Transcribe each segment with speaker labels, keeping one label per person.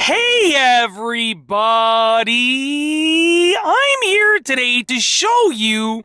Speaker 1: Hey everybody! I'm here today to show you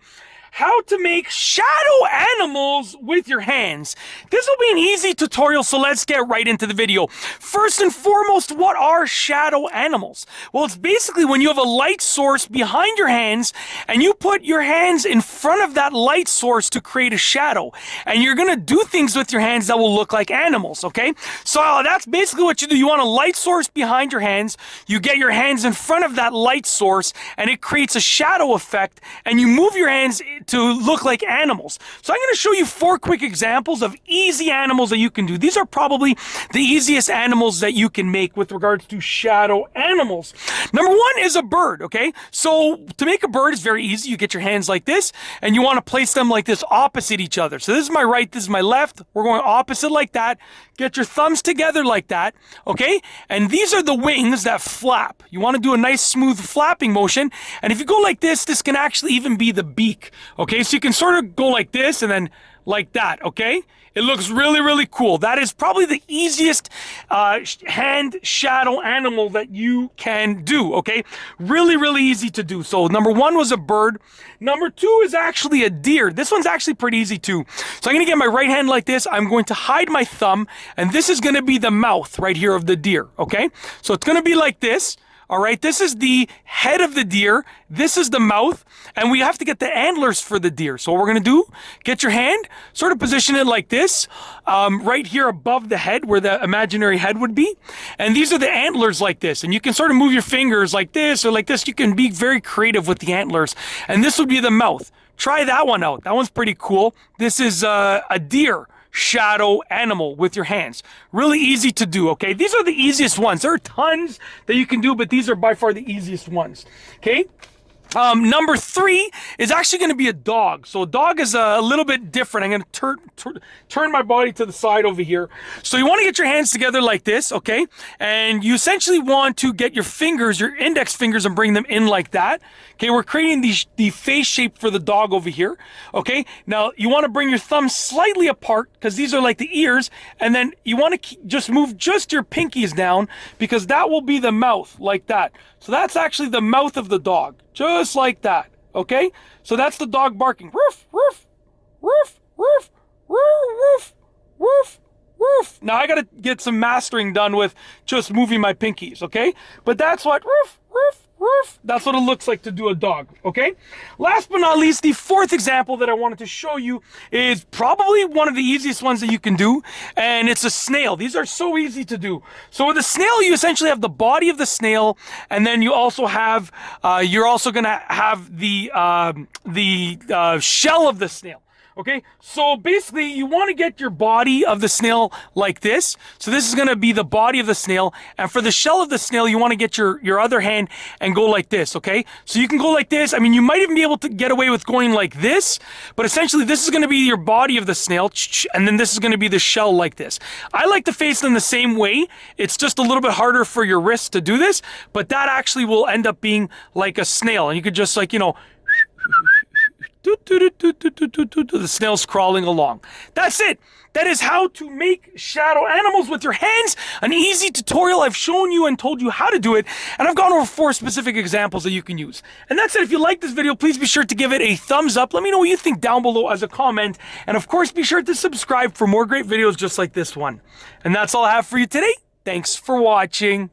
Speaker 1: how to make shadow animals with your hands. This will be an easy tutorial, so let's get right into the video. First and foremost, what are shadow animals? Well, it's basically when you have a light source behind your hands and you put your hands in front of that light source to create a shadow. And you're going to do things with your hands that will look like animals, okay? So that's basically what you do. You want a light source behind your hands. You get your hands in front of that light source and it creates a shadow effect, and you move your hands to look like animals. So I'm going to show you 4 quick examples of easy animals that you can do. These are probably the easiest animals that you can make with regards to shadow animals. Number 1 is a bird, okay? So to make a bird is very easy. You get your hands like this, and you want to place them like this opposite each other. So this is my right, this is my left. We're going opposite like that. Get your thumbs together like that, okay? And these are the wings that flap. You want to do a nice smooth flapping motion. And if you go like this can actually even be the beak, okay? So you can sort of go like this and then like that, okay? It looks really, really cool. That is probably the easiest hand shadow animal that you can do, okay? Really, really easy to do. So number 1 was a bird. Number 2 is actually a deer. This one's actually pretty easy too. So I'm going to get my right hand like this. I'm going to hide my thumb, and this is going to be the mouth right here of the deer, okay? So it's going to be like this. All right, this is the head of the deer. This is the mouth, and we have to get the antlers for the deer. So what we're going to do, get your hand, sort of position it like this, right here above the head where the imaginary head would be. And these are the antlers like this. And you can sort of move your fingers like this or like this. You can be very creative with the antlers. And this would be the mouth. Try that one out. That one's pretty cool. This is a deer shadow animal with your hands. Really easy to do, okay? These are the easiest ones. There are tons that you can do, but these are by far the easiest ones, okay? Number 3 is actually going to be a dog. So a dog is a little bit different. I'm going to turn my body to the side over here. So you want to get your hands together like this, okay? And you essentially want to get your fingers, your index fingers, and bring them in like that. Okay, we're creating the face shape for the dog over here, okay? Now, you want to bring your thumbs slightly apart because these are like the ears, and then you want to just move just your pinkies down because that will be the mouth, like that. So that's actually the mouth of the dog, just like that, okay? So that's the dog barking. Woof, woof, woof, woof, woof, woof, woof. Now I gotta get some mastering done with just moving my pinkies, okay? But that's what woof, woof, woof. That's what it looks like to do a dog, okay? Last but not least, the 4th example that I wanted to show you is probably one of the easiest ones that you can do, and it's a snail. These are so easy to do. So with a snail, you essentially have the body of the snail, and then you also have, you're also gonna have the shell of the snail. Okay, so basically you want to get your body of the snail like this. So this is going to be the body of the snail. And for the shell of the snail, you want to get your other hand and go like this, okay? So you can go like this. I mean, you might even be able to get away with going like this, but essentially this is going to be your body of the snail, and then this is going to be the shell like this. I like to face them the same way. It's just a little bit harder for your wrist to do this, but that actually will end up being like a snail. And you could just like, you know, the snail's crawling along. That's it. That is how to make shadow animals with your hands. An easy tutorial. I've shown you and told you how to do it, and I've gone over 4 specific examples that you can use. And that's it. If you like this video, please be sure to give it a thumbs up. Let me know what you think down below as a comment. And of course, be sure to subscribe for more great videos just like this one. And that's all I have for you today. Thanks for watching.